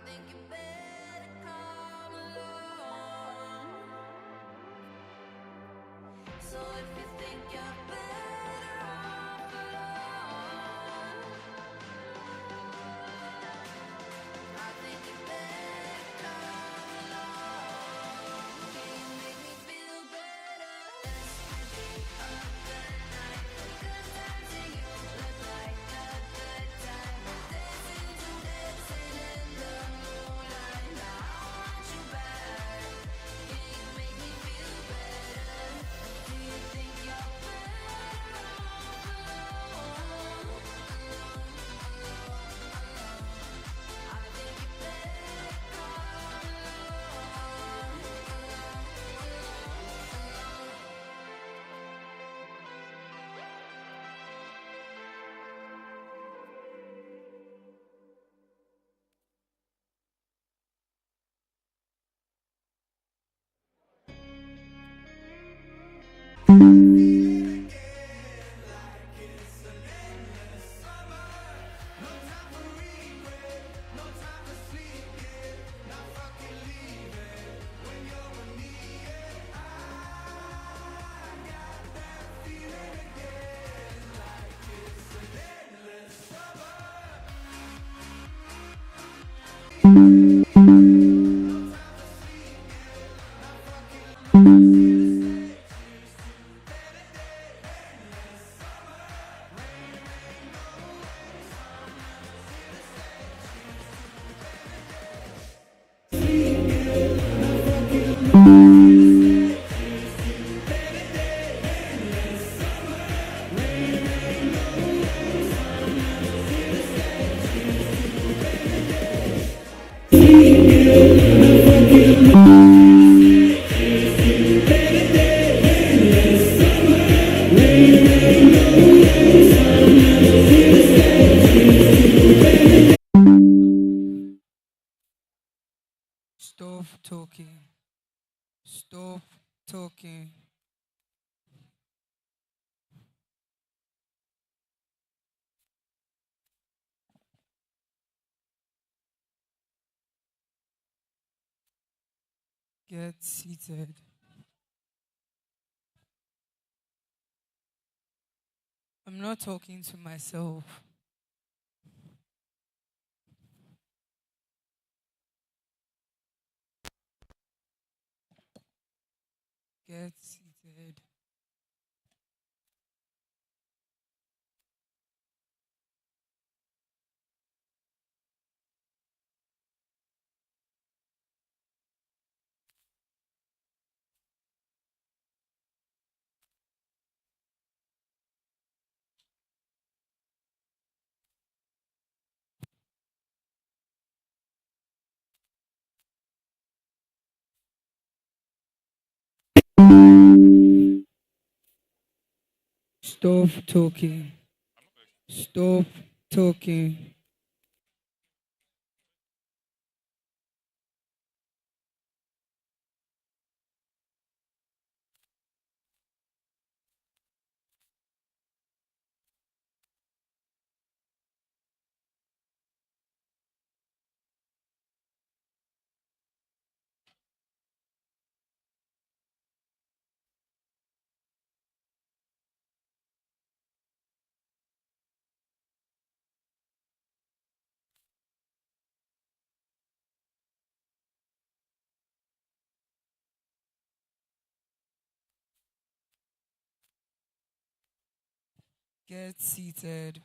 think you better come along. So if you think you're better off alone, I think you better come along. Can you make me feel better? This could be a good night. Good times and you look like a good time. Dancing to dancing in the moonlight. Now I want you back. Can you make me feel better? Do you think you're better off alone? I think you better come along. Stop talking. Stop talking. Get seated. I'm not talking to myself. Get seated. Stop talking. Stop talking. Get seated.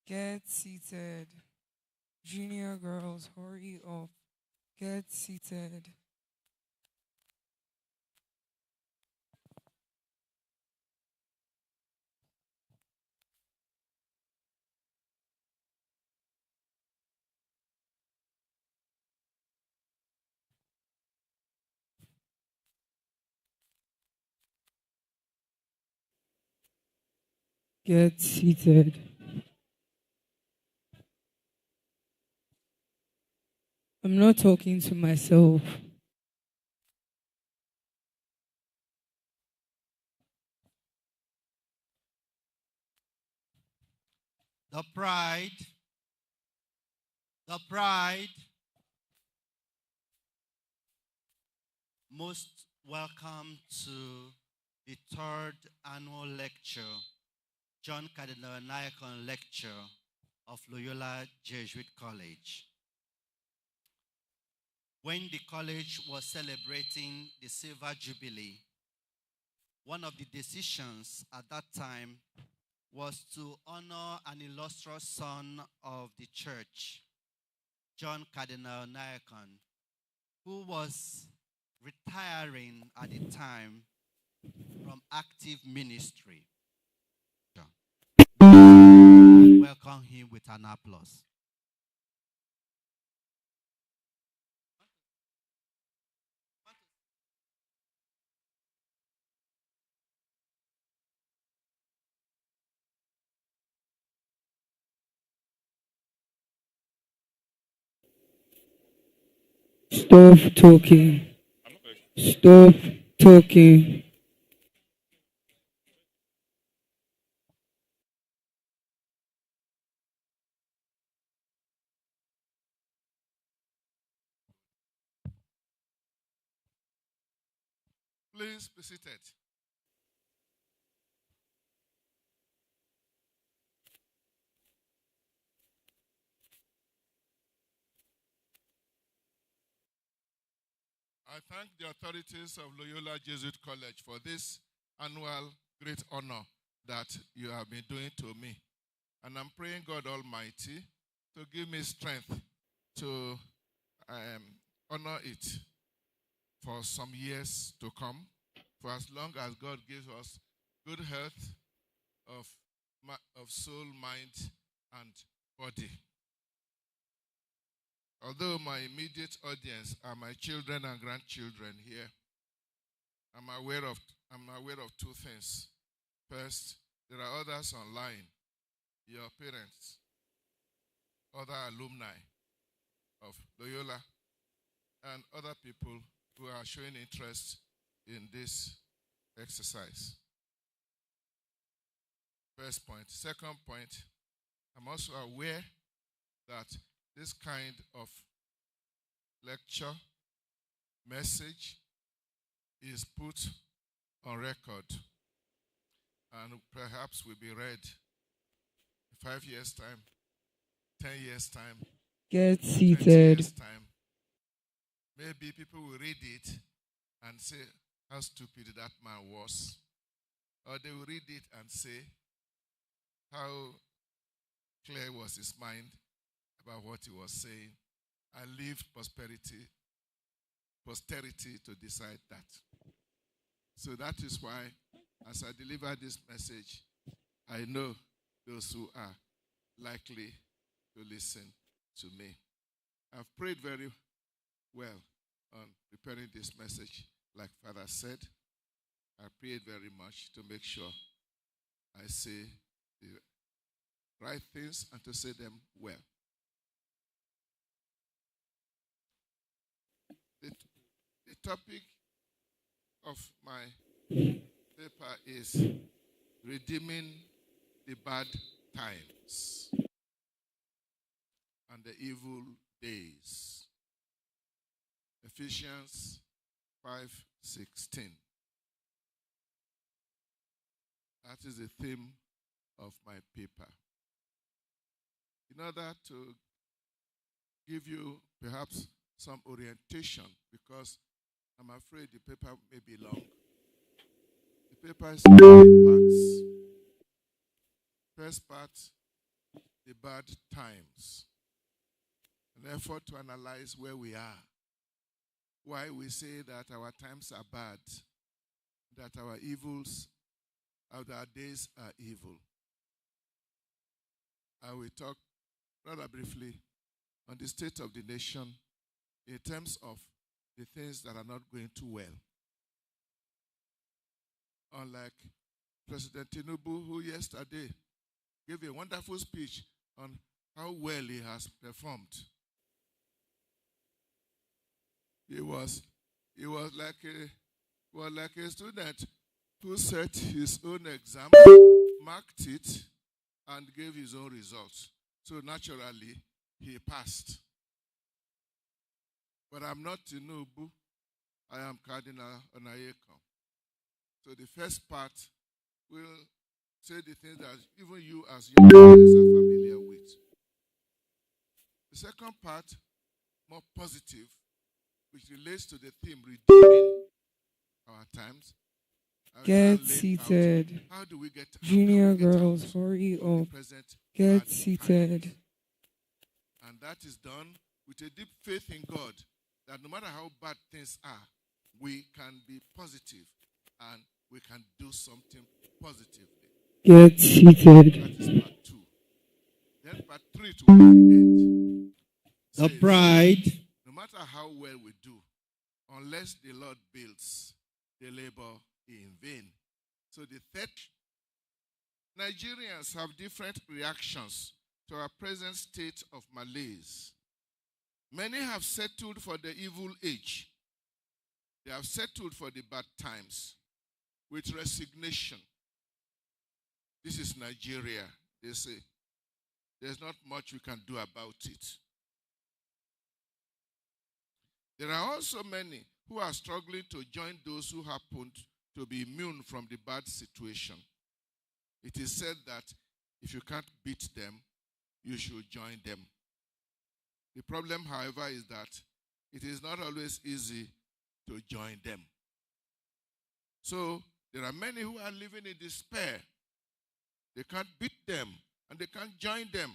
Get seated. Junior girls, hurry up. Get seated. Get seated. I'm not talking to myself. The pride, the pride, most welcome to the third annual lecture, John Cardinal Onayekan lecture of Loyola Jesuit College. When the college was celebrating the Silver Jubilee, one of the decisions at that time was to honor an illustrious son of the church, John Cardinal Onayekan, who was retiring at the time from active ministry. Welcome him with an applause. Stop talking. Stop talking. Please be seated. I thank the authorities of Loyola Jesuit College for this annual great honor that you have been doing to me. And I'm praying God Almighty to give me strength to honor it for some years to come, for as long as God gives us good health of soul, mind, and body. Although my immediate audience are my children and grandchildren here, I'm aware of two things. First, there are others online, your parents, other alumni of Loyola, and other people who are showing interest in this exercise. First point. Second point, I'm also aware that this kind of lecture, message is put on record and perhaps will be read in 5 years' time, 10 years' time, Get 20 seated. years' time. Maybe people will read it and say how stupid that man was. Or they will read it and say how clear was his mind about what he was saying, and leave posterity to decide that. So that is why, as I deliver this message, I know those who are likely to listen to me. I've prayed very well on preparing this message. Like Father said, I prayed very much to make sure I say the right things and to say them well. The topic of my paper is redeeming the bad times and the evil days. Ephesians 5:16. That is the theme of my paper. In order to give you perhaps some orientation, because I'm afraid the paper may be long. The paper is in 3 parts. First part the bad times. An effort to analyze where we are. Why we say that our times are bad, that our evils of our days are evil. I will talk rather briefly on the state of the nation in terms of the things that are not going too well. Unlike President Tinubu, who yesterday gave a wonderful speech on how well he has performed. He was like a student who set his own exam, marked it, and gave his own results. So naturally, he passed. But I'm not Tinubu. I am Cardinal Onayekan. So the first part will say the things that even you as young leaders are familiar with. The second part, more positive, which relates to the theme, redeeming our times. Get seated. How do we get Junior out girls, hurry of the up. present Get bad seated. times? And that is done with a deep faith in God that no matter how bad things are, we can be positive and we can do something positively. Get seated. That is part 2. Then part 3 to the end. The Says, bride no matter how well we do, unless the Lord builds, the labor in vain. So the third, Nigerians have different reactions to our present state of malaise. Many have settled for the evil age. They have settled for the bad times with resignation. This is Nigeria, they say. There's not much we can do about it. There are also many who are struggling to join those who happened to be immune from the bad situation. It is said that if you can't beat them, you should join them. The problem, however, is that it is not always easy to join them. So there are many who are living in despair. They can't beat them and they can't join them.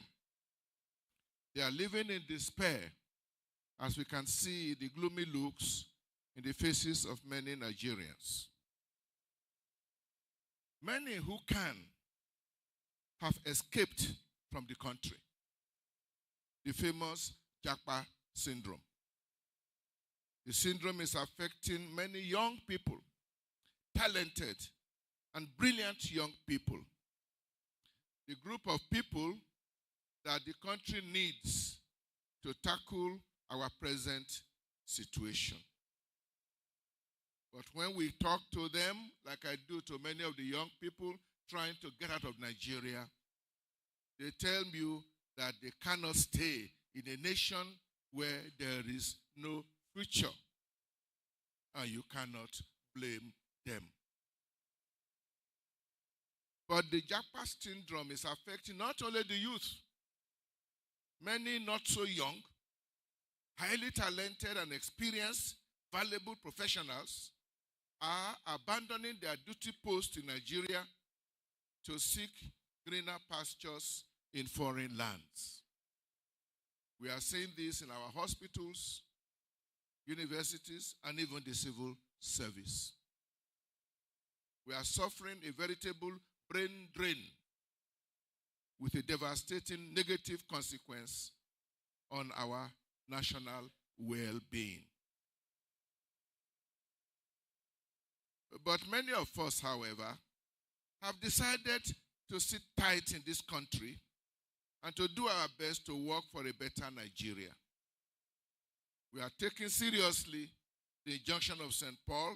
They are living in despair, as we can see the gloomy looks in the faces of many Nigerians. Many who can have escaped from the country. The famous Japa syndrome. The syndrome is affecting many young people, talented and brilliant young people. The group of people that the country needs to tackle our present situation. But when we talk to them, like I do to many of the young people trying to get out of Nigeria, they tell you that they cannot stay in a nation where there is no future. And you cannot blame them. But the Japa syndrome is affecting not only the youth, many not so young, highly talented and experienced, valuable professionals are abandoning their duty post in Nigeria to seek greener pastures in foreign lands. We are seeing this in our hospitals, universities, and even the civil service. We are suffering a veritable brain drain with a devastating negative consequence on our national well-being. But many of us, however, have decided to sit tight in this country and to do our best to work for a better Nigeria. We are taking seriously the injunction of St. Paul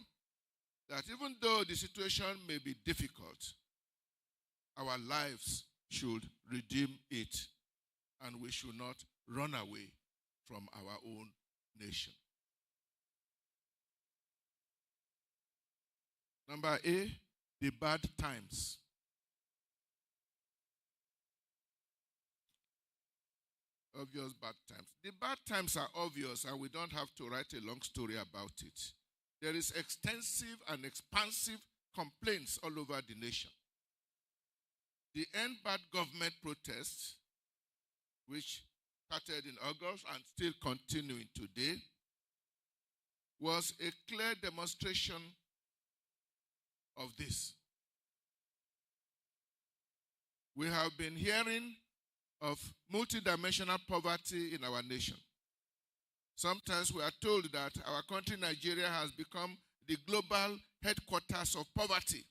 that even though the situation may be difficult, our lives should redeem it, and we should not run away from our own nation. Number A, the bad times. Obvious bad times. The bad times are obvious, and we don't have to write a long story about it. There is extensive and expansive complaints all over the nation. The End Bad Government protests which started in August and still continuing today, was a clear demonstration of this. We have been hearing of multidimensional poverty in our nation. Sometimes we are told that our country, Nigeria, has become the global headquarters of poverty.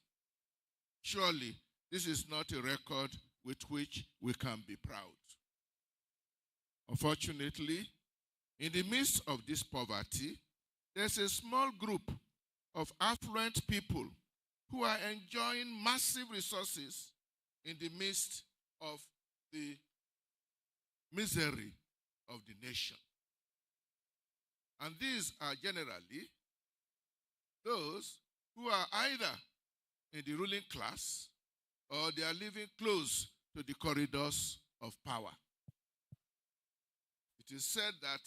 Surely, this is not a record with which we can be proud. Unfortunately, in the midst of this poverty, there's a small group of affluent people who are enjoying massive resources in the midst of the misery of the nation. And these are generally those who are either in the ruling class or they are living close to the corridors of power. It is said that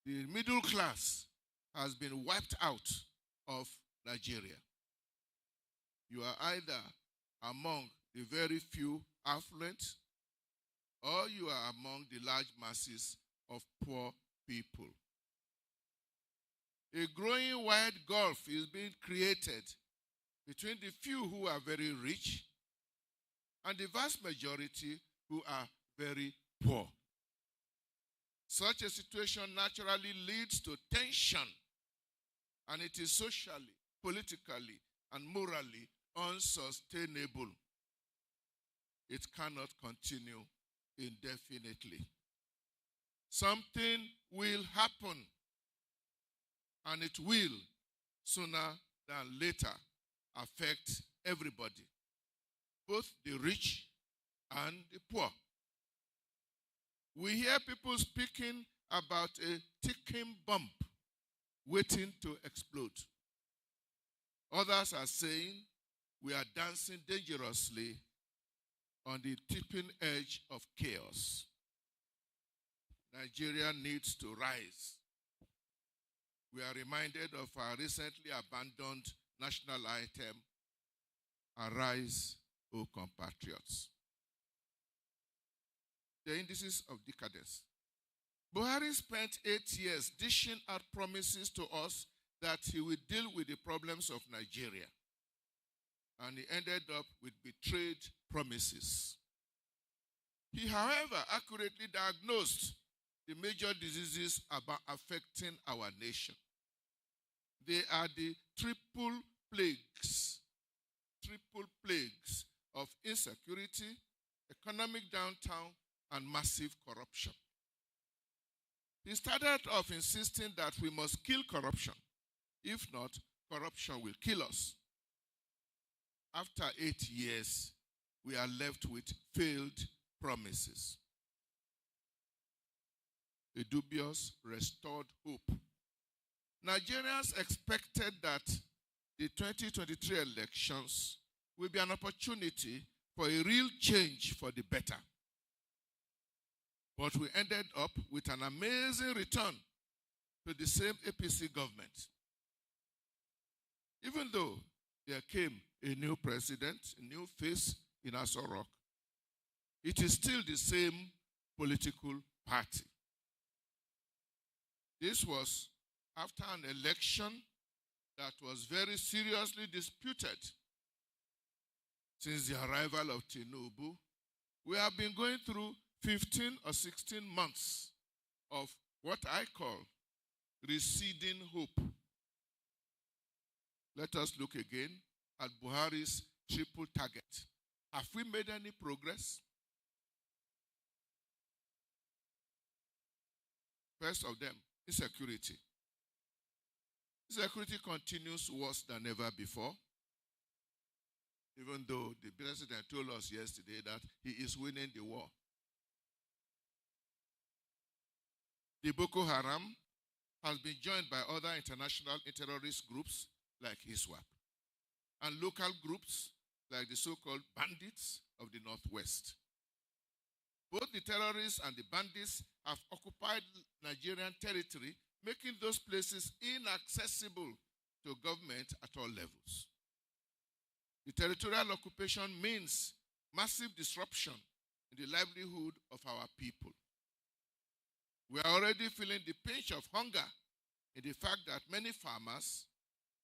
the middle class has been wiped out of Nigeria. You are either among the very few affluent or you are among the large masses of poor people. A growing wide gulf is being created between the few who are very rich and the vast majority who are very poor. Such a situation naturally leads to tension, and it is socially, politically, and morally unsustainable. It cannot continue indefinitely. Something will happen, and it will, sooner than later, affect everybody, both the rich and the poor. We hear people speaking about a ticking bomb waiting to explode. Others are saying we are dancing dangerously on the tipping edge of chaos. Nigeria needs to rise. We are reminded of our recently abandoned national item, Arise, O compatriots. The indices of decadence. Buhari spent 8 years dishing out promises to us that he would deal with the problems of Nigeria. And he ended up with betrayed promises. He, however, accurately diagnosed the major diseases affecting our nation. They are the triple plagues of insecurity, economic downturn, and massive corruption. He started off insisting that we must kill corruption. If not, corruption will kill us. After 8 years, we are left with failed promises. A dubious, restored hope. Nigerians expected that the 2023 elections will be an opportunity for a real change for the better. But we ended up with an amazing return to the same APC government. Even though there came a new president, a new face in Aso Rock, it is still the same political party. This was after an election that was very seriously disputed. Since the arrival of Tinubu, we have been going through 15 or 16 months of what I call receding hope. Let us look again at Buhari's triple target. Have we made any progress? First of them, insecurity. Insecurity continues worse than ever before, even though the president told us yesterday that he is winning the war. The Boko Haram has been joined by other international terrorist groups like ISWAP and local groups like the so-called bandits of the Northwest. Both the terrorists and the bandits have occupied Nigerian territory, making those places inaccessible to government at all levels. The territorial occupation means massive disruption in the livelihood of our people. We are already feeling the pinch of hunger in the fact that many farmers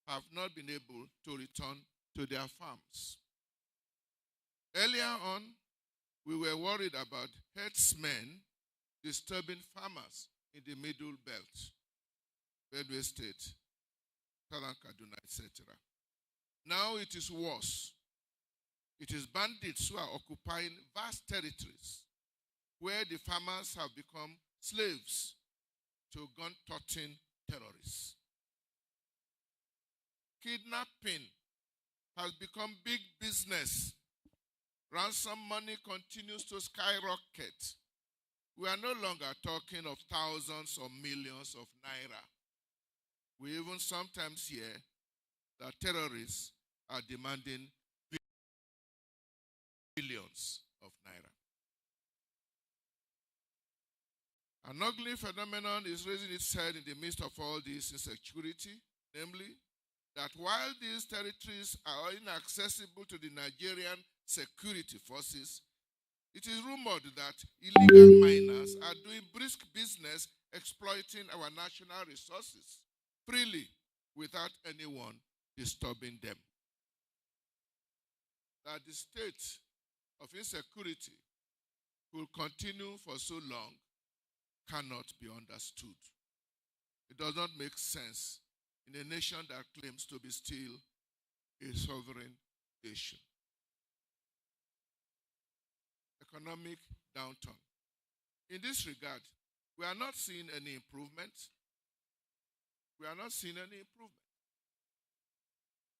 have not been able to return to their farms. Earlier on, we were worried about herdsmen disturbing farmers in the Middle Belt, Benue State, Southern Cardinal, etc. Now it is worse. It is bandits who are occupying vast territories where the farmers have become slaves to gun-toting terrorists. Kidnapping has become big business. Ransom money continues to skyrocket. We are no longer talking of thousands or millions of naira. We even sometimes hear that terrorists are demanding billions of naira. An ugly phenomenon is raising its head in the midst of all this insecurity, namely, that while these territories are inaccessible to the Nigerian security forces, it is rumored that illegal miners are doing brisk business exploiting our national resources freely without anyone disturbing them. That the state of insecurity will continue for so long cannot be understood. It does not make sense in a nation that claims to be still a sovereign nation. Economic downturn. In this regard, we are not seeing any improvement. We are not seeing any improvement.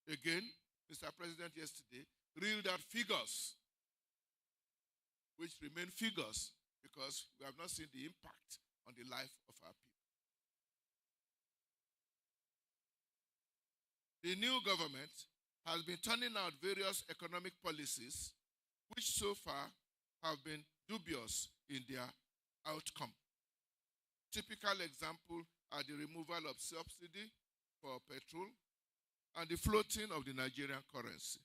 Again, Mr. President yesterday reeled out figures, which remain figures because we have not seen the impact on the life of our people. The new government has been turning out various economic policies which so far have been dubious in their outcome. Typical example are the removal of subsidy for petrol and the floating of the Nigerian currency.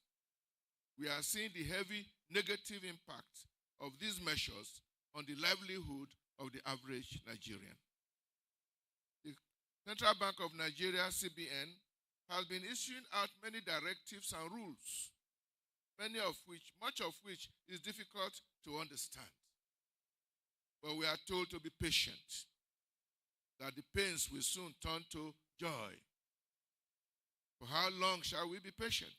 We are seeing the heavy negative impact of these measures on the livelihood of the average Nigerian. The Central Bank of Nigeria, CBN, has been issuing out many directives and rules, much of which is difficult to understand. But we are told to be patient, that the pains will soon turn to joy. For how long shall we be patient?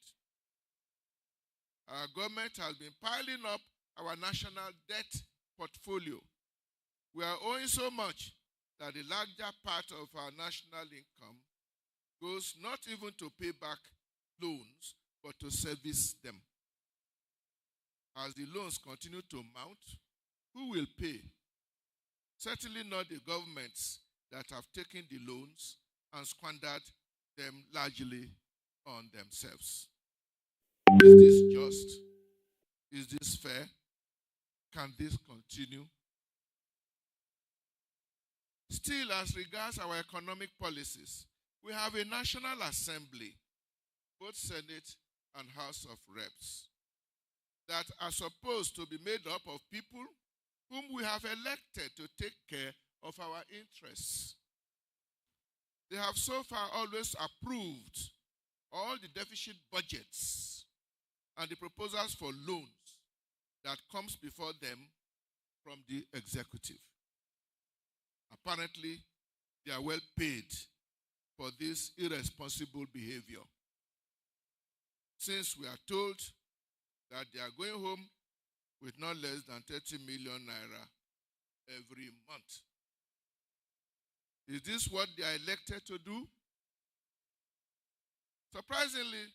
Our government has been piling up our national debt portfolio. We are owing so much that the larger part of our national income goes not even to pay back loans, but to service them. As the loans continue to mount, who will pay? Certainly not the governments that have taken the loans and squandered them largely on themselves. Is this just? Is this fair? Can this continue? Still, as regards our economic policies, we have a National Assembly, both Senate and House of Reps, that are supposed to be made up of people whom we have elected to take care of our interests. They have so far always approved all the deficit budgets and the proposals for loans that comes before them from the executive. Apparently, they are well paid for this irresponsible behavior, since we are told that they are going home with not less than 30 million naira every month. Is this what they are elected to do? Surprisingly,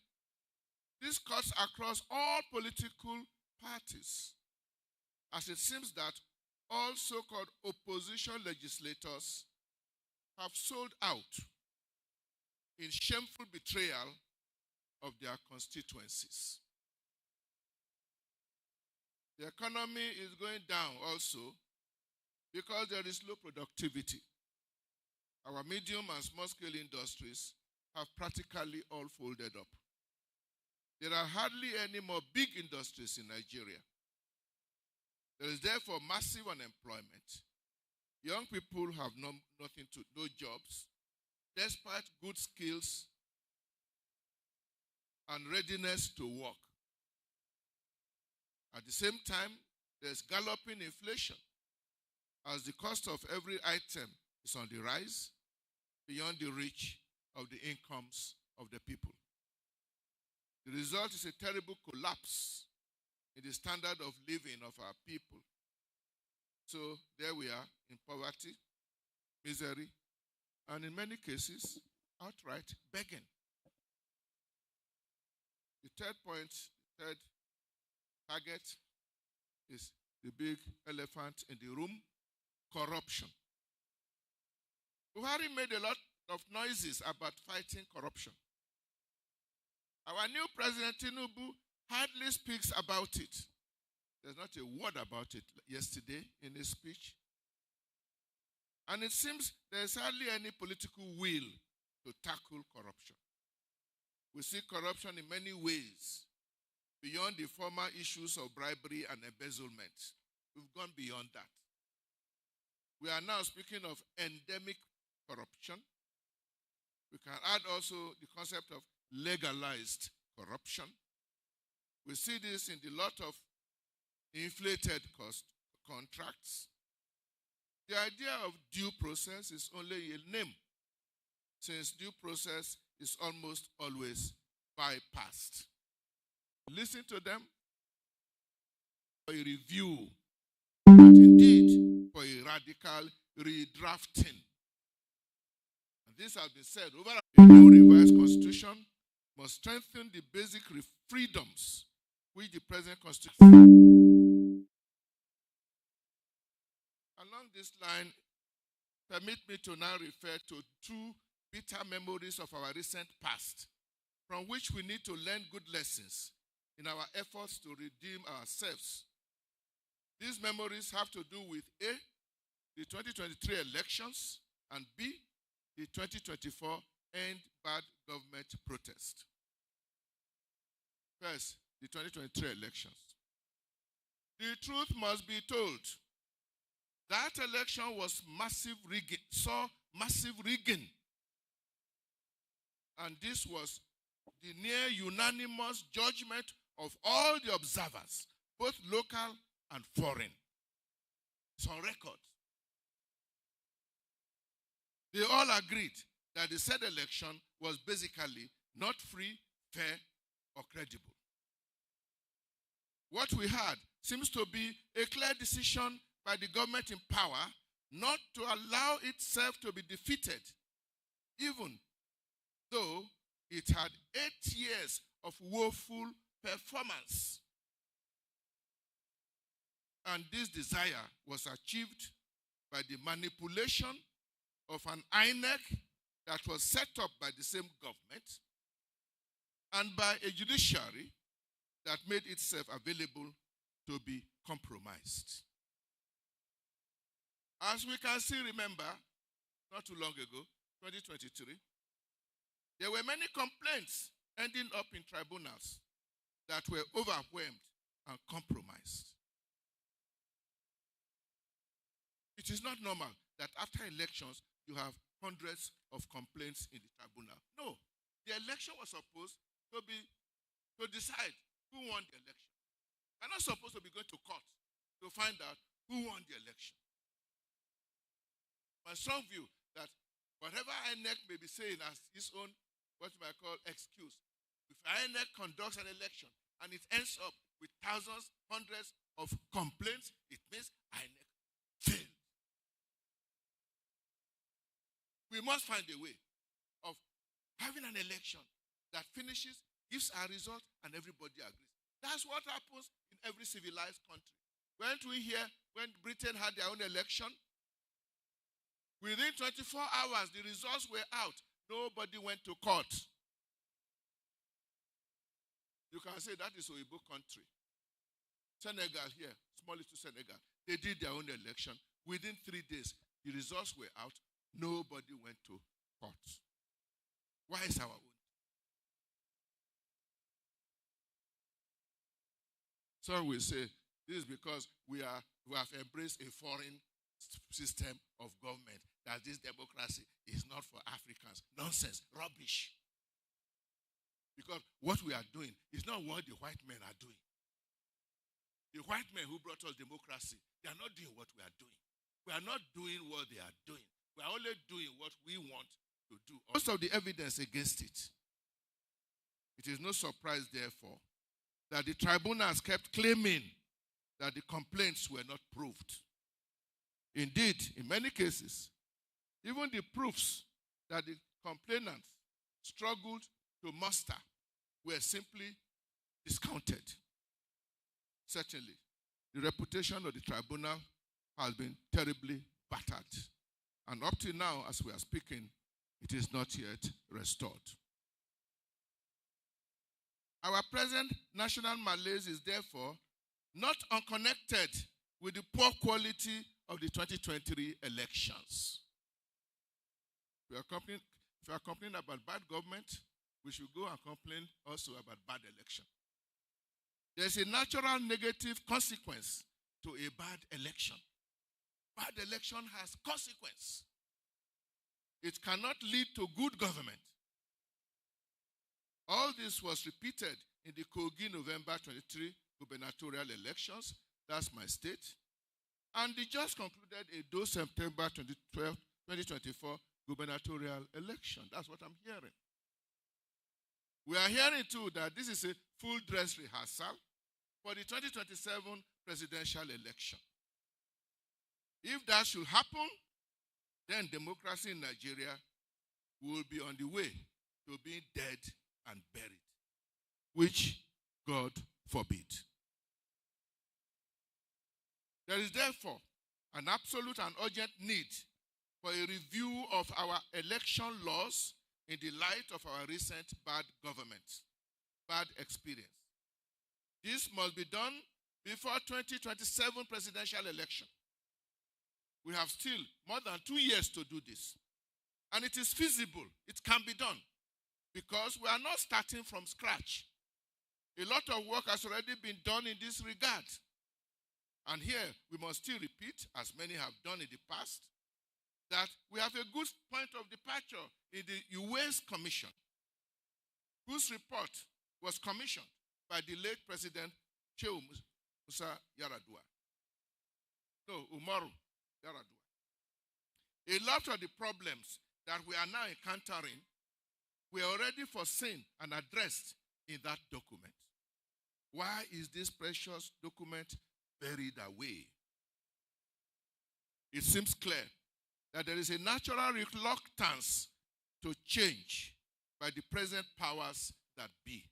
this cuts across all political parties, as it seems that all so-called opposition legislators have sold out in shameful betrayal of their constituencies. The economy is going down also because there is low productivity. Our medium and small-scale industries have practically all folded up. There are hardly any more big industries in Nigeria. There is therefore massive unemployment. Young people have nothing to, no jobs, despite good skills and readiness to work. At the same time, there's galloping inflation as the cost of every item is on the rise beyond the reach of the incomes of the people. The result is a terrible collapse in the standard of living of our people. So there we are in poverty, misery, and in many cases, outright begging. The third point, the third target is the big elephant in the room, corruption. Buhari made a lot of noises about fighting corruption. Our new president, Tinubu, hardly speaks about it. There's not a word about it yesterday in his speech. And it seems there's hardly any political will to tackle corruption. We see corruption in many ways, beyond the former issues of bribery and embezzlement. We've gone beyond that. We are now speaking of endemic corruption. We can add also the concept of legalized corruption. We see this in the lot of inflated cost contracts. The idea of due process is only a name, since due process is almost always bypassed. Listen to them for a review, but indeed for a radical redrafting. And this has been said over a new revised constitution must strengthen the basic freedoms which the present constitution. Along this line, permit me to now refer to two bitter memories of our recent past, from which we need to learn good lessons in our efforts to redeem ourselves. These memories have to do with A, the 2023 elections, and B, the 2024 End Bad Government protest. First, the 2023 elections. The truth must be told. That election was massive rigging, saw massive rigging. And this was the near unanimous judgment of all the observers, both local and foreign. It's on record. They all agreed that the said election was basically not free, fair, or credible. What we had seems to be a clear decision by the government in power not to allow itself to be defeated, even though it had 8 years of woeful performance. And this desire was achieved by the manipulation of an INEC that was set up by the same government and by a judiciary that made itself available to be compromised. As we can still remember, not too long ago, 2023, there were many complaints ending up in tribunals that were overwhelmed and compromised. It is not normal that after elections, you have hundreds of complaints in the tribunal. No, the election was supposed to decide who won the election. We're not supposed to be going to court to find out who won the election. My strong view that whatever INEC may be saying as its own, what you might call excuse, if INEC conducts an election and it ends up with thousands, hundreds of complaints, it means INEC failed. We must find a way of having an election that finishes, gives a result, and everybody agrees. That's what happens in every civilized country. Weren't we here when Britain had their own election? Within 24 hours, the results were out. Nobody went to court. You can say that is Oyibo country. Senegal here, small little Senegal, they did their own election. Within 3 days, the results were out. Nobody went to court. Why is our own? Some will say this is because we have embraced a foreign system of government, that this democracy is not for Africans. Nonsense, rubbish. Because what we are doing is not what the white men are doing. The white men who brought us democracy, they are not doing what we are doing. We are not doing what they are doing. We are only doing what we want to do. Most of the evidence against it. It is no surprise, therefore, that the tribunals kept claiming that the complaints were not proved. Indeed, in many cases, even the proofs that the complainants struggled to muster were simply discounted. Certainly, the reputation of the tribunal has been terribly battered. And up to now, as we are speaking, it is not yet restored. Our present national malaise is therefore not unconnected with the poor quality of the 2023 elections. If we are complaining about bad government, we should go and complain also about bad election. There's a natural negative consequence to a bad election. Bad election has consequence. It cannot lead to good government. All this was repeated in the Kogi November 23 gubernatorial elections. That's my state. And the just concluded Edo September 2024 gubernatorial election. That's what I'm hearing. We are hearing too that this is a full dress rehearsal for the 2027 presidential election. If that should happen, then democracy in Nigeria will be on the way to being dead and buried, which God forbid. There is therefore an absolute and urgent need for a review of our election laws in the light of our recent bad government, bad experience. This must be done before 2027 presidential election. We have still more than 2 years to do this. And it is feasible. It can be done. Because we are not starting from scratch. A lot of work has already been done in this regard. And here, we must still repeat, as many have done in the past, that we have a good point of departure in the UAS Commission, whose report was commissioned by the late President Shehu Musa Yar'Adua. No, Umaru Yar'Adua. A lot of the problems that we are now encountering were already foreseen and addressed in that document. Why is this precious document buried away? It seems clear that there is a natural reluctance to change by the present powers that be.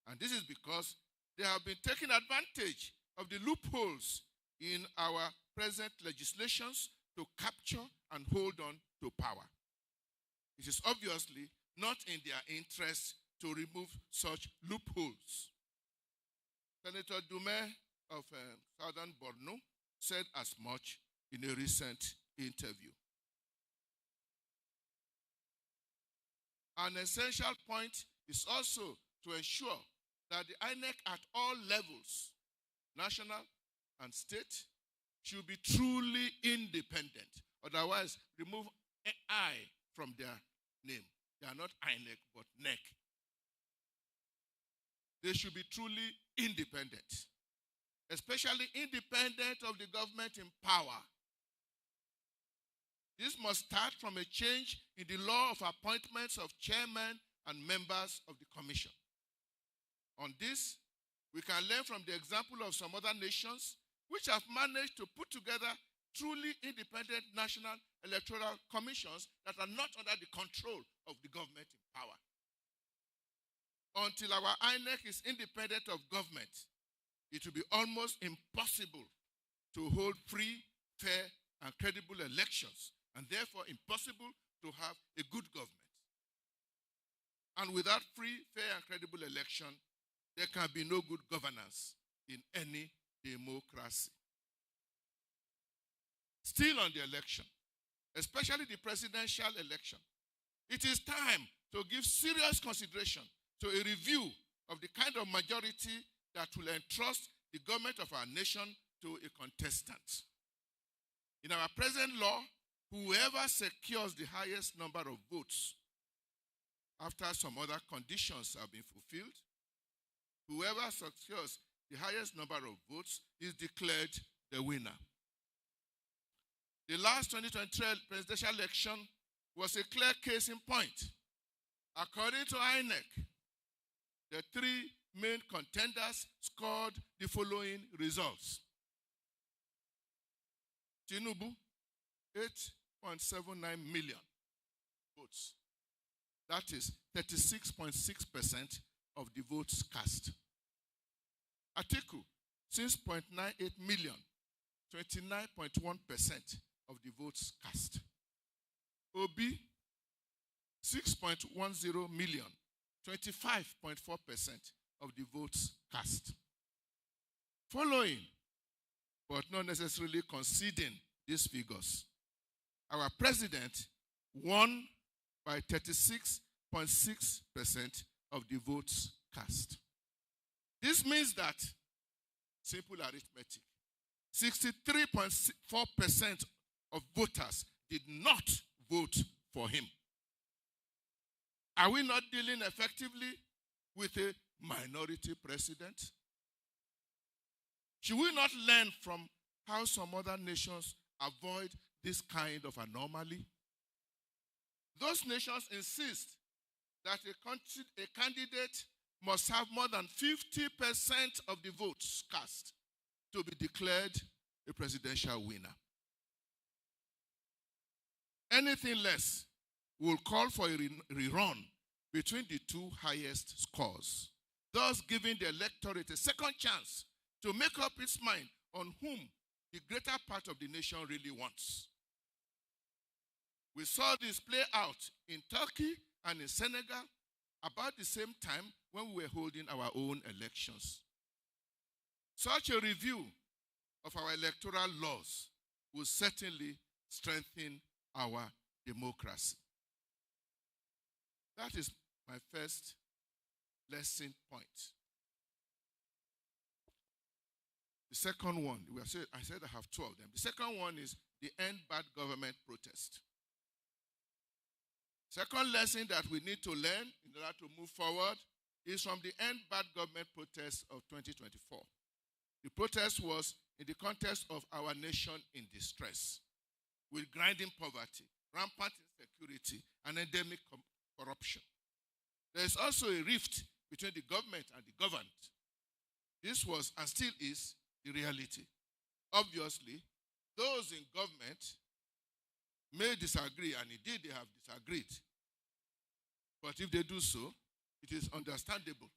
And this is because they have been taking advantage of the loopholes in our present legislations to capture and hold on to power. It is obviously not in their interest to remove such loopholes. Senator Dume of Southern Borno said as much in a recent interview. An essential point is also to ensure that the INEC at all levels, national and state, should be truly independent. Otherwise, remove an I from their name. They are not INEC, but NEC. They should be truly independent, especially independent of the government in power. This must start from a change in the law of appointments of chairmen and members of the commission. On this, we can learn from the example of some other nations which have managed to put together truly independent national electoral commissions that are not under the control of the government in power. Until our INEC is independent of government, it will be almost impossible to hold free, fair, and credible elections, and therefore impossible to have a good government. And without free, fair, and credible election, there can be no good governance in any democracy. Still on the election, especially the presidential election, it is time to give serious consideration to a review of the kind of majority that will entrust the government of our nation to a contestant. In our present law, whoever secures the highest number of votes after some other conditions have been fulfilled, whoever secures the highest number of votes is declared the winner. The last 2023 presidential election was a clear case in point. According to INEC, the three main contenders scored the following results. Tinubu, 8.79 million votes. That is 36.6% of the votes cast. Atiku, 6.98 million, 29.1% of the votes cast. Obi, 6.10 million, 25.4% of the votes cast. Following, but not necessarily conceding these figures, our president won by 36.6% of the votes cast. This means that, simple arithmetic, 63.4% of voters did not vote for him. Are we not dealing effectively with a minority president? Should we not learn from how some other nations avoid this kind of anomaly? Those nations insist that a candidate must have more than 50% of the votes cast to be declared a presidential winner. Anything less will call for a rerun between the two highest scores, thus giving the electorate a second chance to make up its mind on whom the greater part of the nation really wants. We saw this play out in Turkey and in Senegal about the same time when we were holding our own elections. Such a review of our electoral laws will certainly strengthen our democracy. That is my first lesson point. The second one, I said I have two of them. The second one is the End Bad Government protest. Second lesson that we need to learn in order to move forward is from the End Bad Government protest of 2024. The protest was in the context of our nation in distress, with grinding poverty, rampant insecurity, and endemic corruption. There is also a rift between the government and the governed. This was and still is the reality. Obviously, those in government may disagree, and indeed they have disagreed. But if they do so, it is understandable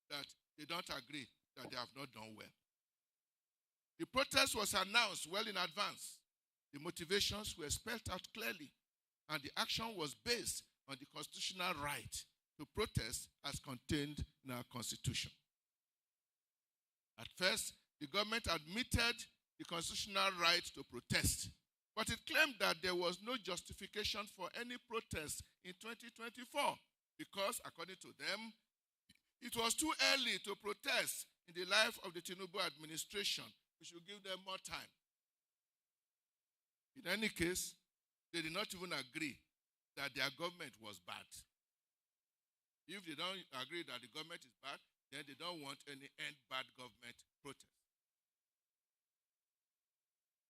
that they don't agree that they have not done well. The protest was announced well in advance. The motivations were spelled out clearly, and the action was based on the constitutional right to protest as contained in our Constitution. At first, the government admitted the constitutional right to protest, but it claimed that there was no justification for any protest in 2024 because, according to them, it was too early to protest in the life of the Tinubu administration. We should give them more time. In any case, they did not even agree that their government was bad. If they don't agree that the government is bad, then they don't want any End Bad Government protest.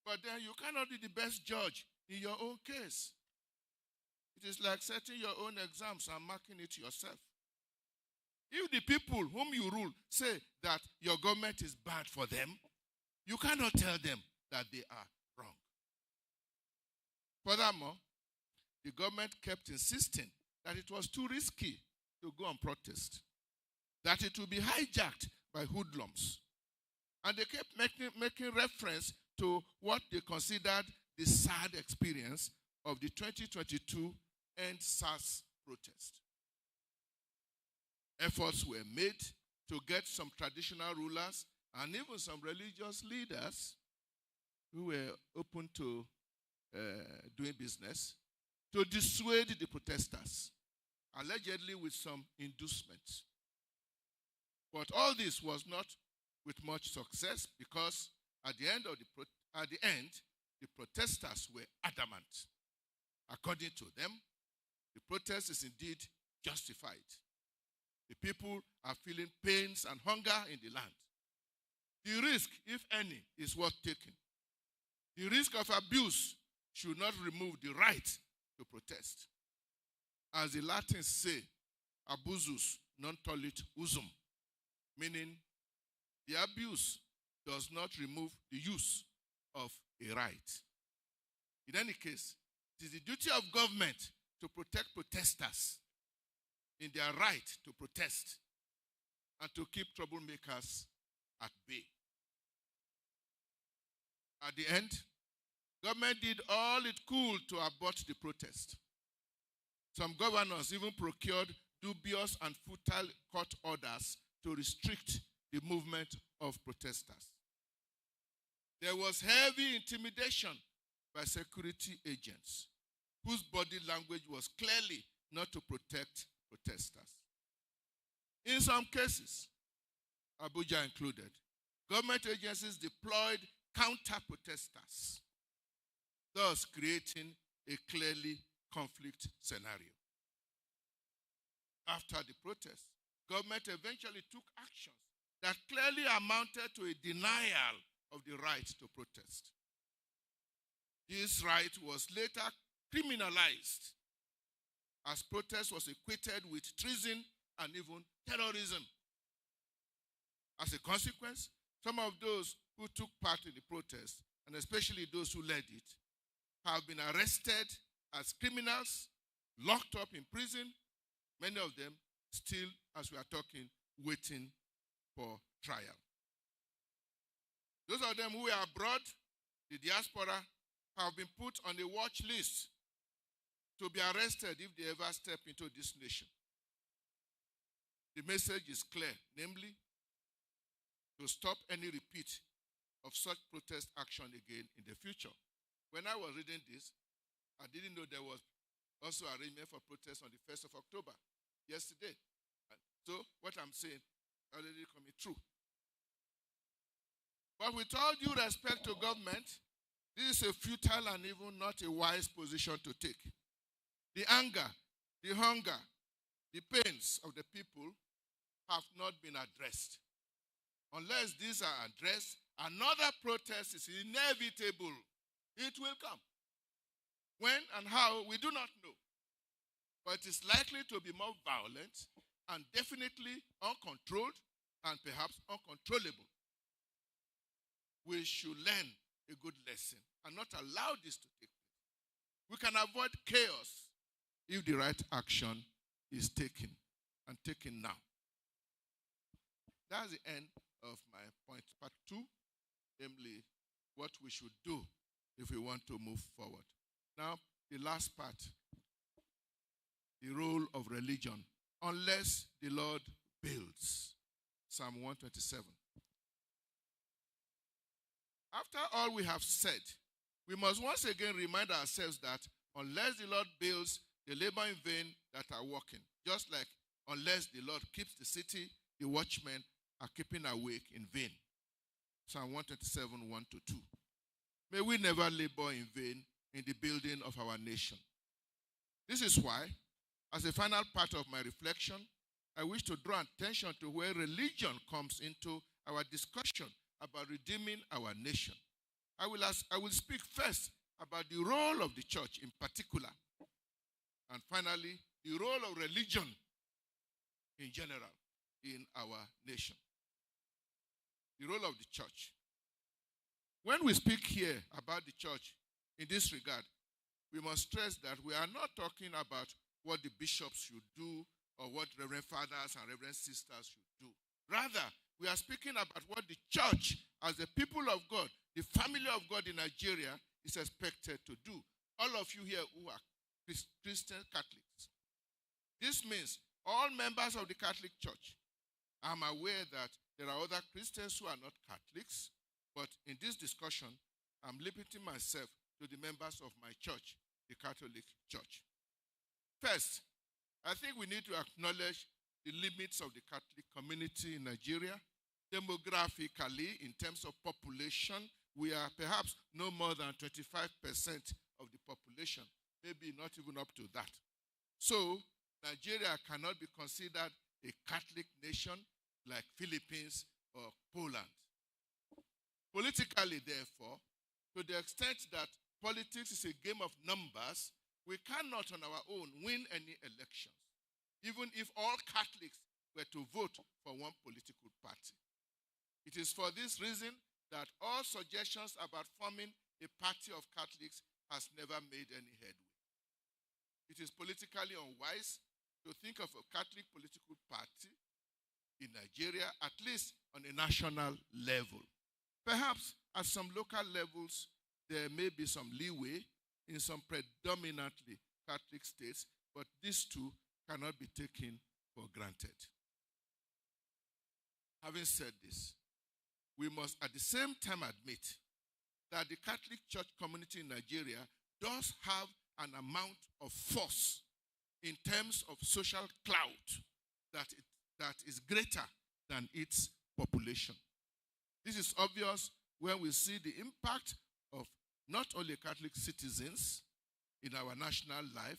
But then you cannot be the best judge in your own case. It is like setting your own exams and marking it yourself. If the people whom you rule say that your government is bad for them, you cannot tell them that they are wrong. Furthermore, the government kept insisting that it was too risky to go and protest, that it would be hijacked by hoodlums. And they kept making reference to what they considered the sad experience of the 2022 End SARS protest. Efforts were made to get some traditional rulers and even some religious leaders who were open to doing business to dissuade the protesters, allegedly with some inducements. But all this was not with much success because at the end, the protesters were adamant. According to them, the protest is indeed justified. The people are feeling pains and hunger in the land. The risk, if any, is worth taking. The risk of abuse should not remove the right to protest. As the Latins say, abusus non tollit usum, meaning the abuse does not remove the use of a right. In any case, it is the duty of government to protect protesters in their right to protest and to keep troublemakers at bay. At the end, government did all it could to abort the protest. Some governors even procured dubious and futile court orders to restrict the movement of protesters. There was heavy intimidation by security agents whose body language was clearly not to protect protesters. In some cases, Abuja included, government agencies deployed counter-protesters, thus creating a clearly conflict scenario. After the protest, government eventually took actions that clearly amounted to a denial of the right to protest. This right was later criminalized as protest was equated with treason and even terrorism. As a consequence, some of those who took part in the protest, and especially those who led it, have been arrested as criminals, locked up in prison, many of them still, as we are talking, waiting for trial. Those of them who are abroad, the diaspora, have been put on a watch list to be arrested if they ever step into this nation. The message is clear, namely, to stop any repeat of such protest action again in the future. When I was reading this, I didn't know there was also arrangement for protest on the 1st of October, yesterday. So what I'm saying already coming true. But with all due respect to government, this is a futile and even not a wise position to take. The anger, the hunger, the pains of the people have not been addressed. Unless these are addressed, another protest is inevitable. It will come. When and how, we do not know. But it is likely to be more violent and definitely uncontrolled and perhaps uncontrollable. We should learn a good lesson and not allow this to take place. We can avoid chaos if the right action is taken and taken now. That's the end of my point. Part 2, namely, what we should do if we want to move forward. Now, the last part, the role of religion, unless the Lord builds. Psalm 127. After all we have said, we must once again remind ourselves that unless the Lord builds, they labor in vain that are working. Just like unless the Lord keeps the city, the watchmen are keeping awake in vain. Psalm 127, 1-2. May we never labor in vain in the building of our nation. This is why, as a final part of my reflection, I wish to draw attention to where religion comes into our discussion about redeeming our nation. I will speak first about the role of the church in particular, and finally, the role of religion in general in our nation. The role of the church. When we speak here about the church in this regard, we must stress that we are not talking about what the bishops should do or what reverend fathers and reverend sisters should do. Rather, we are speaking about what the church, as the people of God, the family of God in Nigeria, is expected to do. All of you here who are Christian Catholics. This means all members of the Catholic Church. I'm aware that there are other Christians who are not Catholics, but in this discussion, I'm limiting myself to the members of my church, the Catholic Church. First, I think we need to acknowledge the limits of the Catholic community in Nigeria, demographically, in terms of population, we are perhaps no more than 25% of the population, maybe not even up to that. So, Nigeria cannot be considered a Catholic nation like Philippines or Poland. Politically, therefore, to the extent that politics is a game of numbers, we cannot on our own win any elections, even if all Catholics were to vote for one political party. It is for this reason that all suggestions about forming a party of Catholics has never made any headway. It is politically unwise to think of a Catholic political party in Nigeria, at least on a national level. Perhaps at some local levels, there may be some leeway in some predominantly Catholic states, but these two cannot be taken for granted. Having said this, we must at the same time admit that the Catholic Church community in Nigeria does have an amount of force in terms of social clout that is greater than its population. This is obvious when we see the impact of not only Catholic citizens in our national life,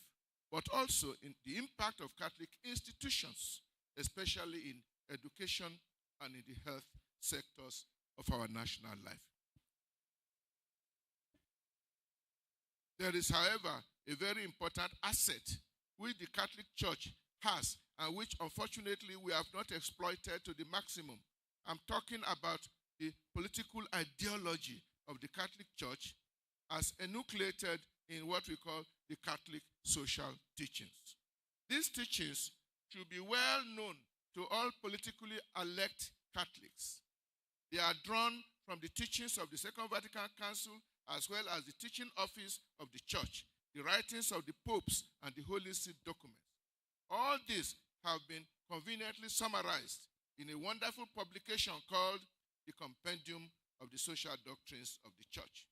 but also in the impact of Catholic institutions, especially in education and in the health sectors of our national life. There is, however, a very important asset which the Catholic Church has and which, unfortunately, we have not exploited to the maximum. I'm talking about the political ideology of the Catholic Church as enucleated in what we call the Catholic social teachings. These teachings should be well known to all politically elect Catholics. They are drawn from the teachings of the Second Vatican Council as well as the teaching office of the Church, the writings of the popes, and the Holy See documents. All these have been conveniently summarized in a wonderful publication called the Compendium of the Social Doctrines of the Church,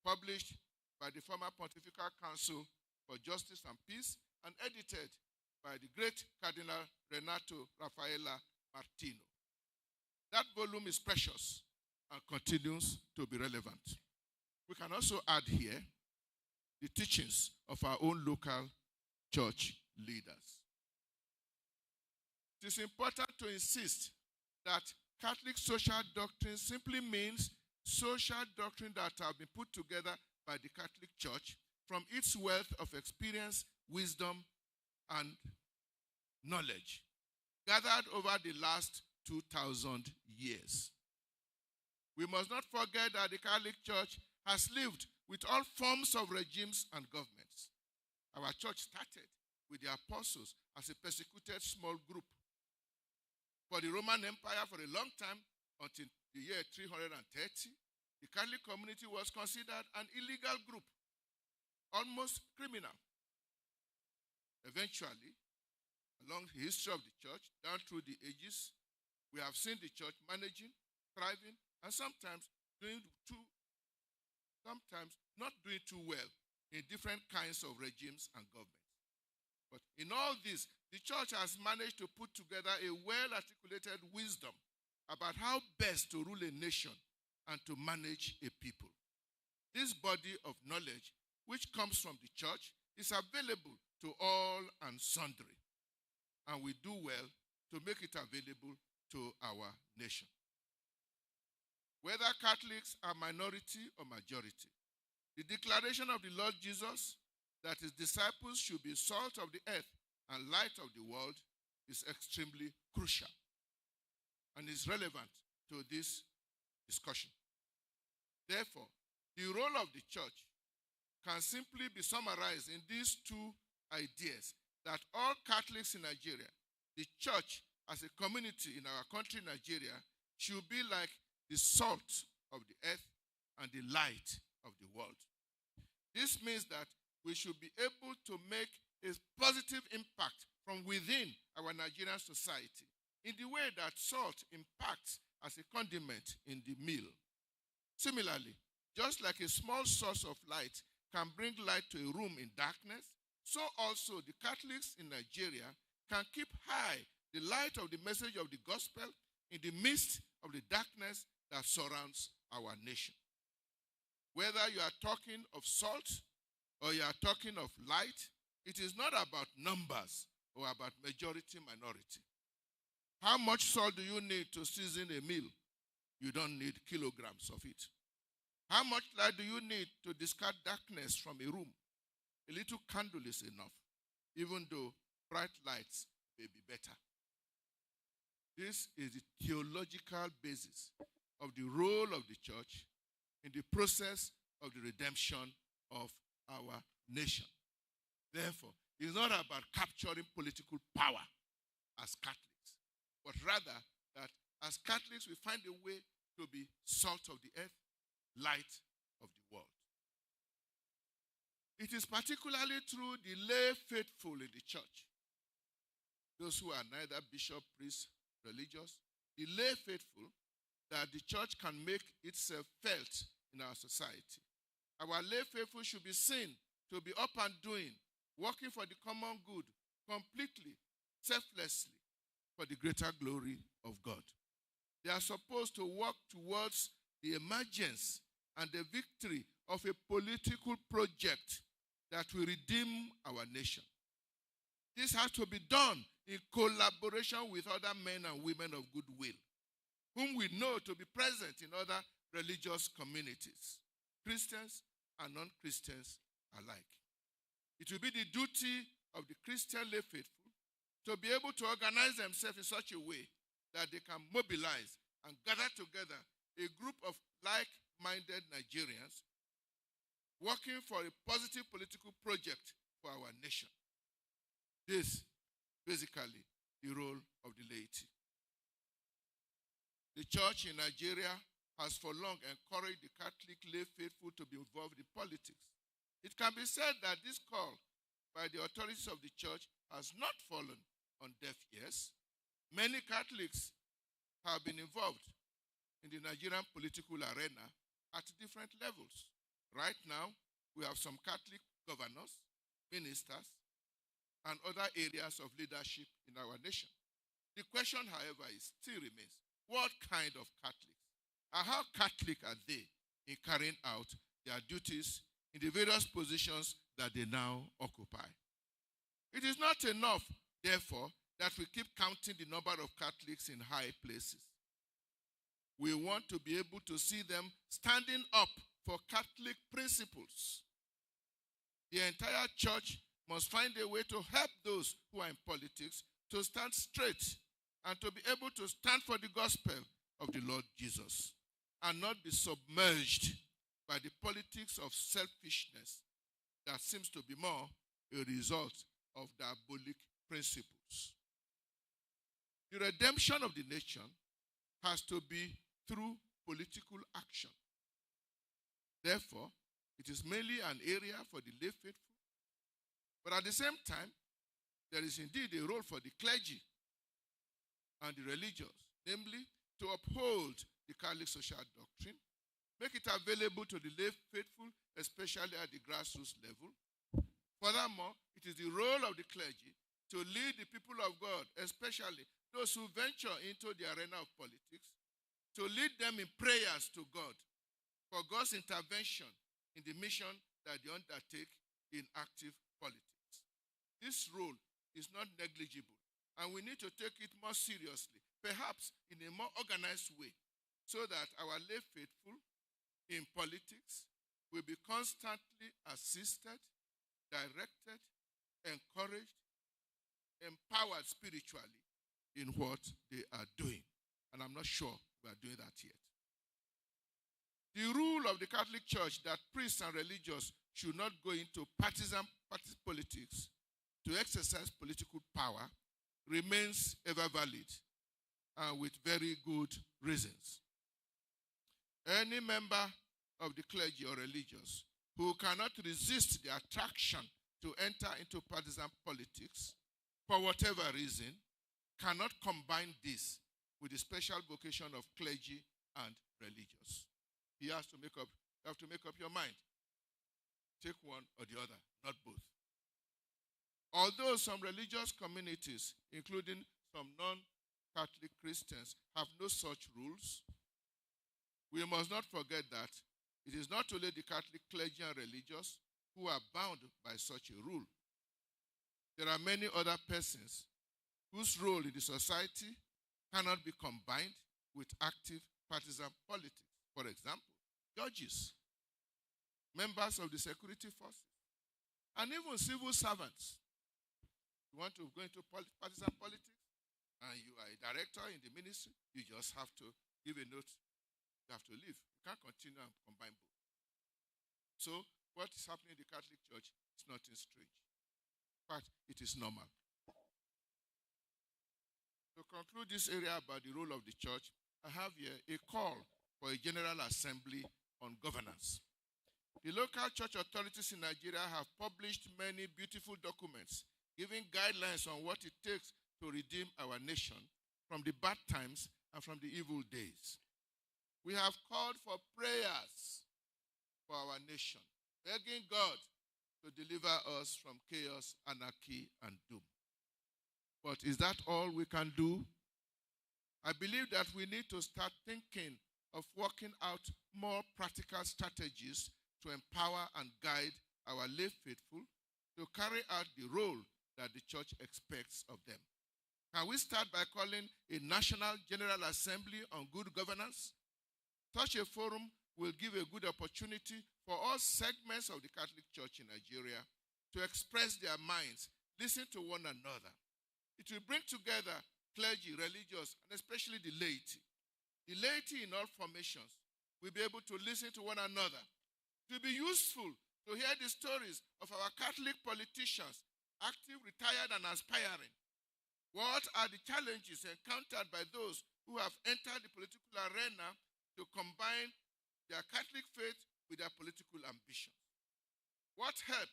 published by the former Pontifical Council for Justice and Peace and edited by the great Cardinal Renato Raffaella Martino. That volume is precious and continues to be relevant. We can also add here the teachings of our own local church leaders. It is important to insist that Catholic social doctrine simply means social doctrine that have been put together by the Catholic Church from its wealth of experience, wisdom, and knowledge gathered over the last 2,000 years. We must not forget that the Catholic Church has lived with all forms of regimes and governments. Our church started with the apostles as a persecuted small group. For the Roman Empire, for a long time, until the year 330, the Catholic community was considered an illegal group, almost criminal. Eventually, along the history of the church, down through the ages, we have seen the church managing, thriving, and sometimes not doing too well in different kinds of regimes and governments. But in all this, the church has managed to put together a well-articulated wisdom about how best to rule a nation and to manage a people. This body of knowledge, which comes from the church, is available to all and sundry. And we do well to make it available to our nation. Whether Catholics are minority or majority, the declaration of the Lord Jesus that his disciples should be salt of the earth and light of the world is extremely crucial and is relevant to this discussion. Therefore, the role of the church can simply be summarized in these two ideas: that all Catholics in Nigeria, the church as a community in our country, Nigeria, should be like the salt of the earth and the light of the world. This means that we should be able to make a positive impact from within our Nigerian society in the way that salt impacts as a condiment in the meal. Similarly, just like a small source of light can bring light to a room in darkness, so also the Catholics in Nigeria can keep high the light of the message of the gospel in the midst of the darkness that surrounds our nation. Whether you are talking of salt or you are talking of light, it is not about numbers or about majority, minority. How much salt do you need to season a meal? You don't need kilograms of it. How much light do you need to discard darkness from a room? A little candle is enough, even though bright lights may be better. This is the theological basis of the role of the church in the process of the redemption of our nation. Therefore, it's not about capturing political power as Catholics, but rather that as Catholics we find a way to be salt of the earth, light of the world. It is particularly through the lay faithful in the church, those who are neither bishop, priest, religious, the lay faithful, that the church can make itself felt in our society. Our lay faithful should be seen to be up and doing, working for the common good, completely, selflessly, for the greater glory of God. They are supposed to work towards the emergence and the victory of a political project that will redeem our nation. This has to be done in collaboration with other men and women of goodwill, whom we know to be present in other religious communities, Christians and non-Christians alike. It will be the duty of the Christian lay faithful to be able to organize themselves in such a way that they can mobilize and gather together a group of like-minded Nigerians working for a positive political project for our nation. This, basically, the role of the laity. The church in Nigeria has for long encouraged the Catholic lay faithful to be involved in politics. It can be said that this call by the authorities of the church has not fallen on deaf ears. Many Catholics have been involved in the Nigerian political arena at different levels. Right now, we have some Catholic governors, ministers, and other areas of leadership in our nation. The question, however, still remains, what kind of Catholics? And how Catholic are they in carrying out their duties in the various positions that they now occupy? It is not enough, therefore, that we keep counting the number of Catholics in high places. We want to be able to see them standing up for Catholic principles. The entire church must find a way to help those who are in politics to stand straight and to be able to stand for the gospel of the Lord Jesus and not be submerged by the politics of selfishness that seems to be more a result of diabolic principles. The redemption of the nation has to be through political action. Therefore, it is mainly an area for the lay faithful. But at the same time, there is indeed a role for the clergy and the religious, namely to uphold the Catholic social doctrine, make it available to the lay faithful, especially at the grassroots level. Furthermore, it is the role of the clergy to lead the people of God, especially those who venture into the arena of politics, to lead them in prayers to God for God's intervention in the mission that they undertake in active politics. This role is not negligible, and we need to take it more seriously, perhaps in a more organized way, so that our lay faithful in politics will be constantly assisted, directed, encouraged, empowered spiritually in what they are doing. And I'm not sure we are doing that yet. The rule of the Catholic Church that priests and religious should not go into partisan politics to exercise political power remains ever valid and with very good reasons. Any member of the clergy or religious who cannot resist the attraction to enter into partisan politics for whatever reason cannot combine this with the special vocation of clergy and religious. You have to make up your mind. Take one or the other, not both. Although some religious communities, including some non-Catholic Christians, have no such rules, we must not forget that It is not only the Catholic clergy and religious who are bound by such a rule. There are many other persons whose role in the society cannot be combined with active partisan politics. For example, judges, members of the security forces, and even civil servants. You want to go into partisan politics, and you are a director in the ministry, you just have to give a note. You have to leave. You can't continue and combine both. So, what is happening in the Catholic Church is nothing strange. But it is normal. To conclude this area about the role of the church, I have here a call for a general assembly on governance. The local church authorities in Nigeria have published many beautiful documents giving guidelines on what it takes to redeem our nation from the bad times and from the evil days. We have called for prayers for our nation, begging God to deliver us from chaos, anarchy, and doom. But is that all we can do? I believe that we need to start thinking of working out more practical strategies to empower and guide our lay faithful to carry out the role that the church expects of them. Can we start by calling a National General Assembly on good governance? Such a forum will give a good opportunity for all segments of the Catholic Church in Nigeria to express their minds, listen to one another. It will bring together clergy, religious, and especially the laity. The laity in all formations will be able to listen to one another. It will be useful to hear the stories of our Catholic politicians, active, retired, and aspiring. What are the challenges encountered by those who have entered the political arena to combine their Catholic faith with their political ambitions? What help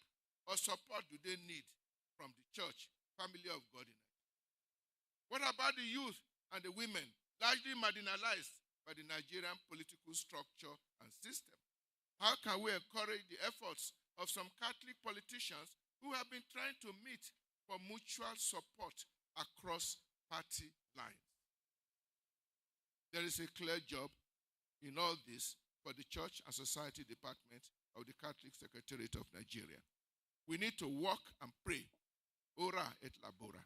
or support do they need from the church, family of God in Nigeria? What about the youth and the women, largely marginalized by the Nigerian political structure and system? How can we encourage the efforts of some Catholic politicians who have been trying to meet for mutual support across party lines? There is a clear job in all this for the Church and Society Department of the Catholic Secretariat of Nigeria. We need to work and pray, ora et labora.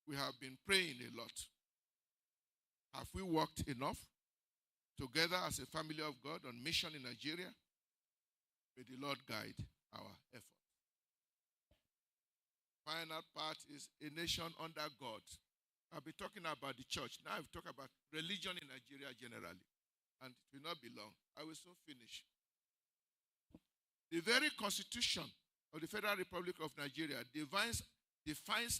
We have been praying a lot. Have we worked enough together as a family of God on mission in Nigeria? May the Lord guide our efforts. Final part is a nation under God. I've been talking about the church. Now I've talked about religion in Nigeria generally. And it will not be long. I will soon finish. The very constitution of the Federal Republic of Nigeria defines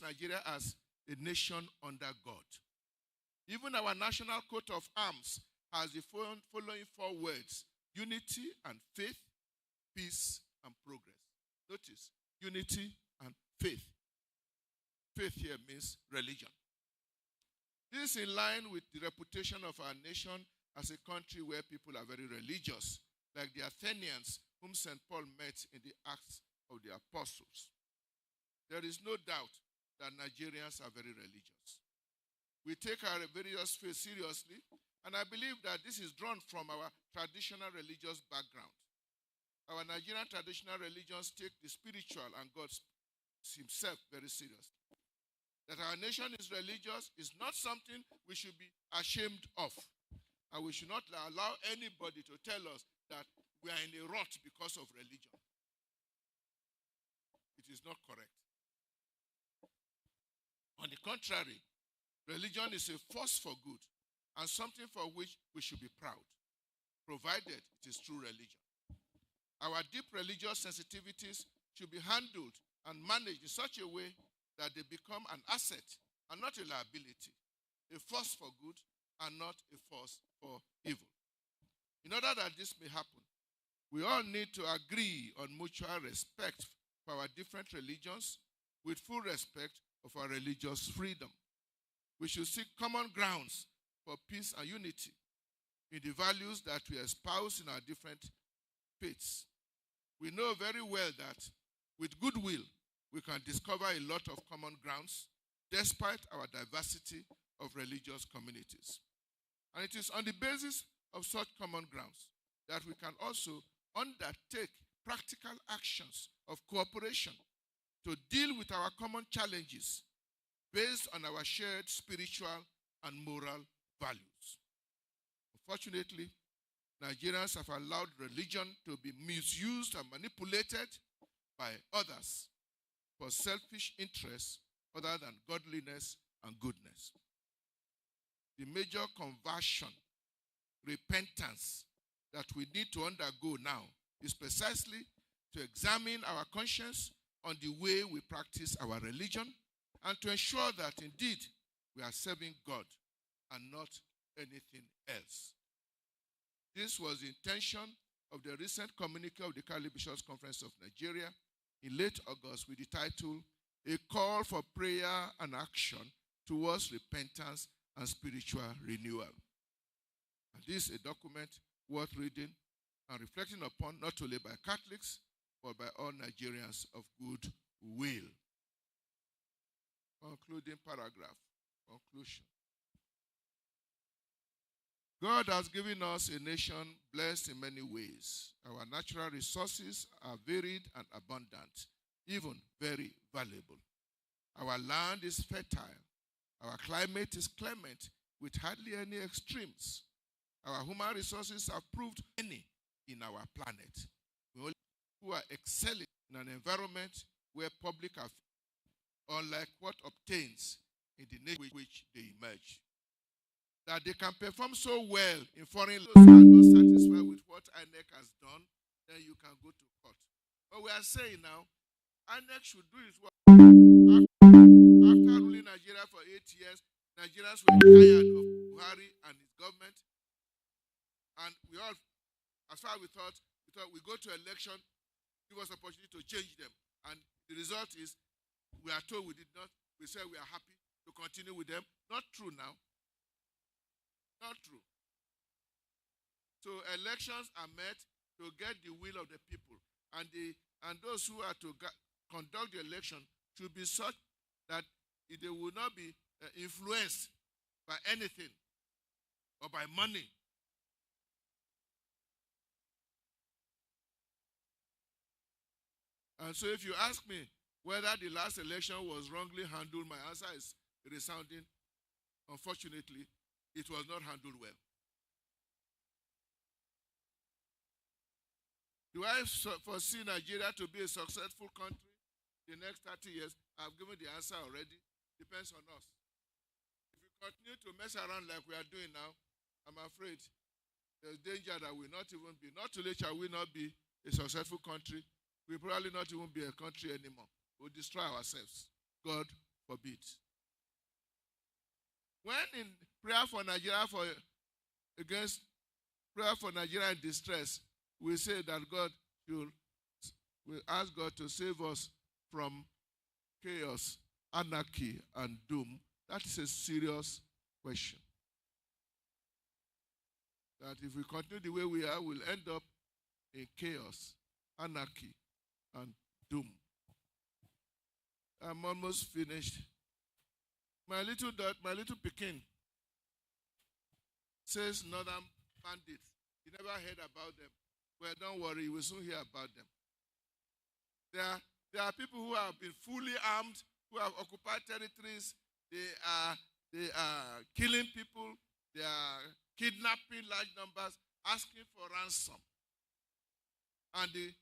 Nigeria as a nation under God. Even our national coat of arms has the following 4 words: unity and faith, peace and progress. Notice, unity and faith. Faith here means religion. This is in line with the reputation of our nation as a country where people are very religious, like the Athenians whom St. Paul met in the Acts of the Apostles. There is no doubt that Nigerians are very religious. We take our religious faith seriously, and I believe that this is drawn from our traditional religious background. Our Nigerian traditional religions take the spiritual and God himself very seriously. That our nation is religious is not something we should be ashamed of. And we should not allow anybody to tell us that we are in a rut because of religion. It is not correct. On the contrary, religion is a force for good and something for which we should be proud, provided it is true religion. Our deep religious sensitivities should be handled and managed in such a way that they become an asset and not a liability, a force for good and not a force for evil. In order that this may happen, we all need to agree on mutual respect for our different religions with full respect of our religious freedom. We should seek common grounds for peace and unity in the values that we espouse in our different faiths. We know very well that with goodwill, we can discover a lot of common grounds despite our diversity of religious communities. And it is on the basis of such common grounds that we can also undertake practical actions of cooperation to deal with our common challenges based on our shared spiritual and moral values. Unfortunately, Nigerians have allowed religion to be misused and manipulated by others for selfish interests other than godliness and goodness. The major conversion, repentance that we need to undergo now is precisely to examine our conscience on the way we practice our religion and to ensure that indeed we are serving God and not anything else. This was the intention of the recent communique of the Catholic Bishops' Conference of Nigeria in late August with the title, A Call for Prayer and Action Towards Repentance and Spiritual Renewal. And this is a document worth reading and reflecting upon not only by Catholics, but by all Nigerians of good will. Concluding paragraph, conclusion. God has given us a nation blessed in many ways. Our natural resources are varied and abundant, even very valuable. Our land is fertile. Our climate is clement, with hardly any extremes. Our human resources have proved many in our planet. We only who are excelling in an environment where public affairs, unlike what obtains in the nation which they emerge. That they can perform so well in foreign lands and are not satisfied with what INEC has done, then you can go to court. But we are saying now, INEC should do its work. After ruling Nigeria for 8 years, Nigerians were tired of Buhari and his government. And we all, as far as we thought we go to election, give us opportunity to change them. And the result is, we are told we did not. We said we are happy to continue with them. Not true now. Not true. So elections are met to get the will of the people. And those who are to conduct the election should be such that they will not be influenced by anything or by money. And so if you ask me whether the last election was wrongly handled, my answer is resounding. Unfortunately, it was not handled well. Do I foresee Nigeria to be a successful country in the next 30 years? I've given the answer already. Depends on us. If we continue to mess around like we are doing now, I'm afraid there's danger that we'll not even be, not only shall we not be a successful country, we'll probably not even be a country anymore. We'll destroy ourselves. God forbid. When in prayer for Nigeria prayer for Nigeria in distress, we say that we ask God to save us from chaos, anarchy, and doom. That is a serious question. That if we continue the way we are, we'll end up in chaos, anarchy, and doom. I'm almost finished. My little Pekin says Northern bandits. You never heard about them. Well, don't worry, you will soon hear about them. There are people who have been fully armed, who have occupied territories. They are killing people. They are kidnapping large numbers, asking for ransom. And the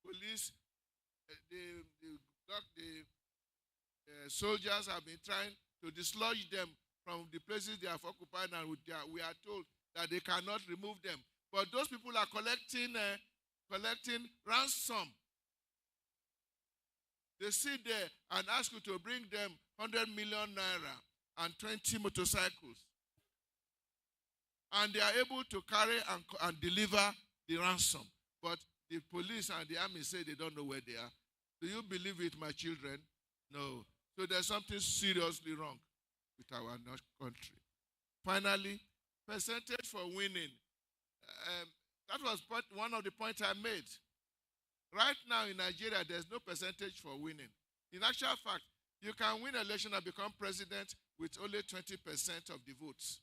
police, the soldiers have been trying to dislodge them from the places they have occupied, and we are told that they cannot remove them. But those people are collecting ransom. They sit there and ask you to bring them 100 million naira and 20 motorcycles. And they are able to carry and deliver the ransom. But the police and the army say they don't know where they are. Do you believe it, my children? No. So there's something seriously wrong with our country. Finally, percentage for winning. That was one of the points I made. Right now in Nigeria, there's no percentage for winning. In actual fact, you can win election and become president with only 20% of the votes.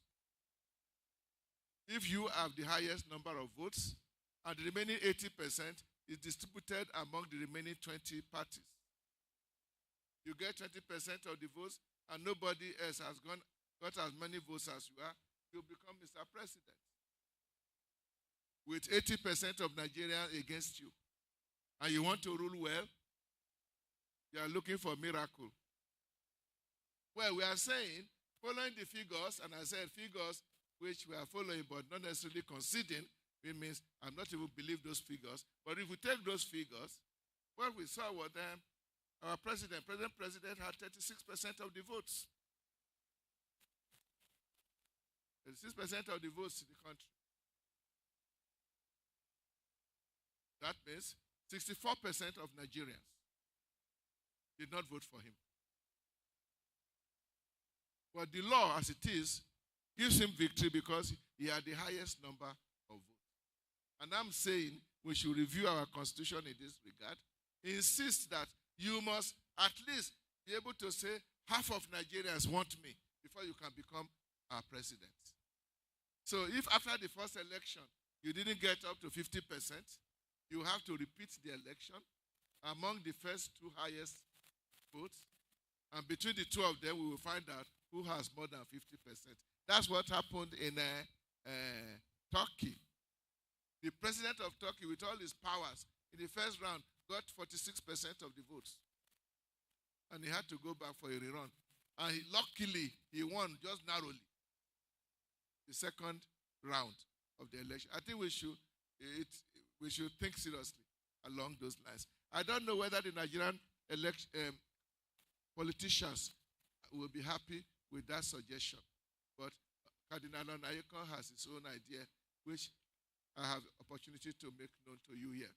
If you have the highest number of votes, and the remaining 80% is distributed among the remaining 20 parties. You get 20% of the votes, and nobody else has got as many votes as you are, you become Mr. President. With 80% of Nigerians against you. And you want to rule well, you are looking for a miracle. Well, we are saying, following the figures, and I said figures which we are following but not necessarily conceding, it means I'm not even believe those figures. But if we take those figures, what we saw was our president had 36% of the votes. 36% of the votes in the country. That means 64% of Nigerians did not vote for him. But the law, as it is, gives him victory because he had the highest number of votes. And I'm saying we should review our constitution in this regard. Insist that you must at least be able to say half of Nigerians want me before you can become our president. So if after the first election you didn't get up to 50%, you have to repeat the election among the first two highest votes. And between the two of them, we will find out who has more than 50%. That's what happened in Turkey. The president of Turkey, with all his powers, in the first round, got 46% of the votes. And he had to go back for a rerun. And luckily, he won just narrowly the second round of the election. I think we should think seriously along those lines. I don't know whether the Nigerian politicians will be happy with that suggestion. But Cardinal Onayekan has his own idea, which I have the opportunity to make known to you here.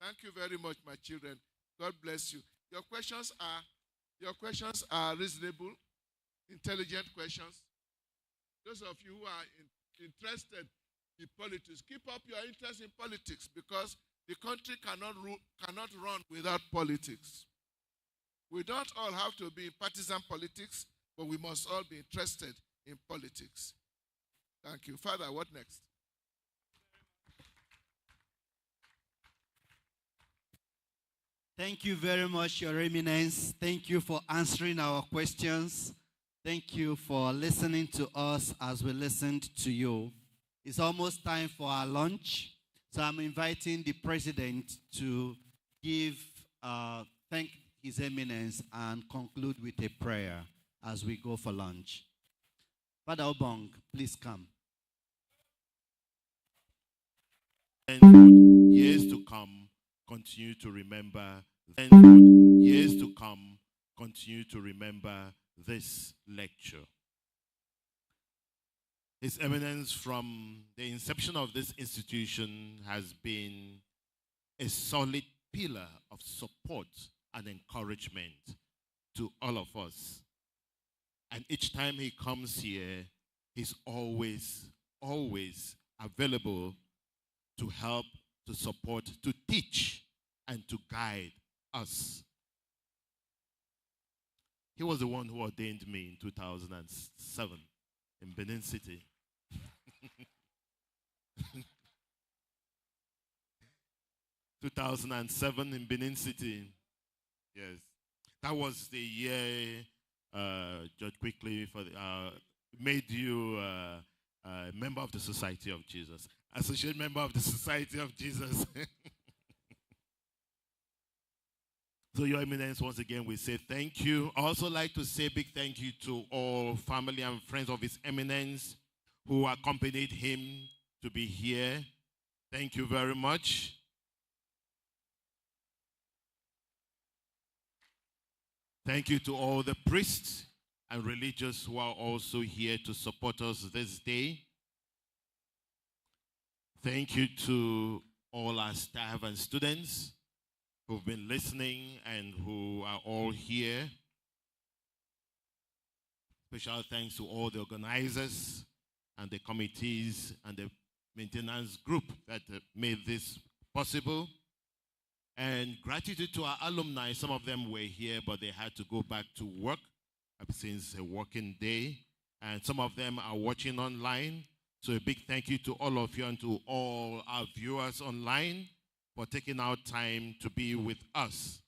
Thank you very much, my children. God bless you. Your questions are reasonable, intelligent questions. Those of you who are interested in politics, keep up your interest in politics because the country cannot run without politics. We don't all have to be in partisan politics, but we must all be interested in politics. Thank you. Father, what next? Thank you very much, Your Eminence. Thank you for answering our questions. Thank you for listening to us as we listened to you. It's almost time for our lunch. So I'm inviting the president to thank His Eminence and conclude with a prayer as we go for lunch. Father Obong, please come. And for years to come, continue to remember. And for years to come, continue to remember this lecture. His Eminence, from the inception of this institution, has been a solid pillar of support and encouragement to all of us. And each time he comes here, he's always available to help, to support, to teach, and to guide us. He was the one who ordained me in 2007 in Benin City. 2007 in Benin City. Yes. That was the year Judge Quickly made you a member of the Society of Jesus. Associate member of the Society of Jesus. So, Your Eminence, once again, we say thank you. I also like to say a big thank you to all family and friends of His Eminence who accompanied him to be here. Thank you very much. Thank you to all the priests and religious who are also here to support us this day. Thank you to all our staff and students who've been listening and who are all here. Special thanks to all the organizers and the committees and the maintenance group that made this possible. And gratitude to our alumni. Some of them were here, but they had to go back to work since a working day. And some of them are watching online. So a big thank you to all of you and to all our viewers online for taking out time to be with us.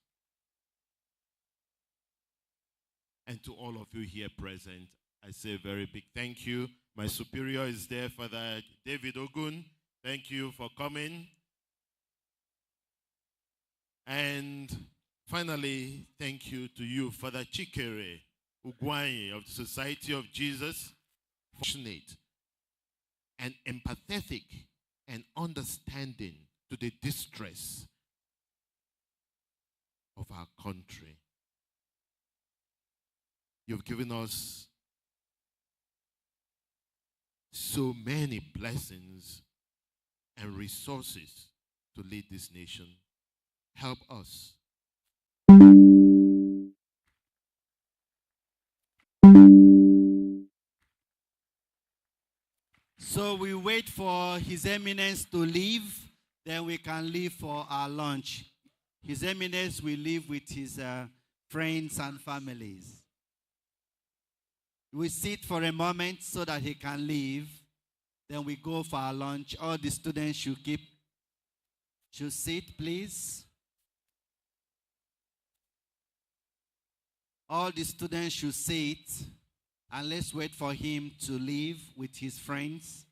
And to all of you here present, I say a very big thank you. My superior is there, Father David Ogun. Thank you for coming. And finally, thank you to you, Father Chikere Ugwanye of the Society of Jesus, fortunate and empathetic and understanding to the distress of our country. You've given us so many blessings and resources to lead this nation. Help us. So we wait for His Eminence to leave, then we can leave for our lunch. His Eminence will leave with his friends and families. We sit for a moment so that he can leave, then we go for our lunch. All the students should sit, please. All the students should sit, and let's wait for him to leave with his friends.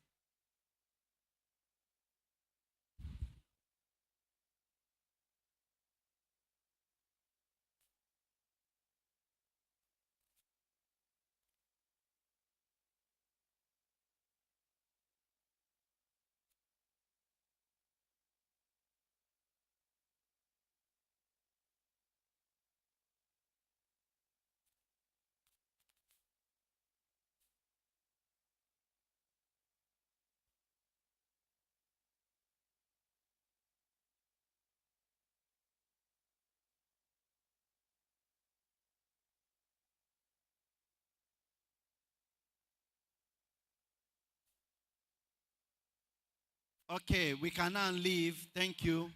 Okay, we can now leave. Thank you.